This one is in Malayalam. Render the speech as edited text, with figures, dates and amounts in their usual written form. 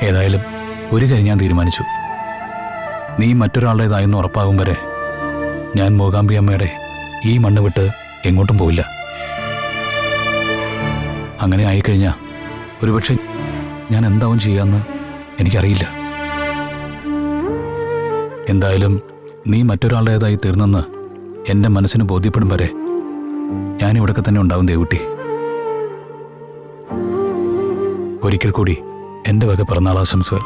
ഏതായാലും ഒരു കാര്യം ഞാൻ തീരുമാനിച്ചു. നീ മറ്റൊരാളുടേതായെന്ന് ഉറപ്പാകും വരെ ഞാൻ മൂകാംബി അമ്മയുടെ ഈ മണ്ണ് വിട്ട് എങ്ങോട്ടും പോയില്ല. അങ്ങനെ ആയിക്കഴിഞ്ഞാൽ ഒരുപക്ഷെ ഞാൻ എന്താവും ചെയ്യാന്ന് എനിക്കറിയില്ല. എന്തായാലും നീ മറ്റൊരാളുടേതായി തീർന്നെന്ന് എൻ്റെ മനസ്സിന് ബോധ്യപ്പെടും വരെ ഞാനിവിടൊക്കെ തന്നെ ഉണ്ടാവും ദേവുട്ടി. ഒരിക്കൽ കൂടി എൻ്റെ വക പിറന്നാളാശംസകൾ.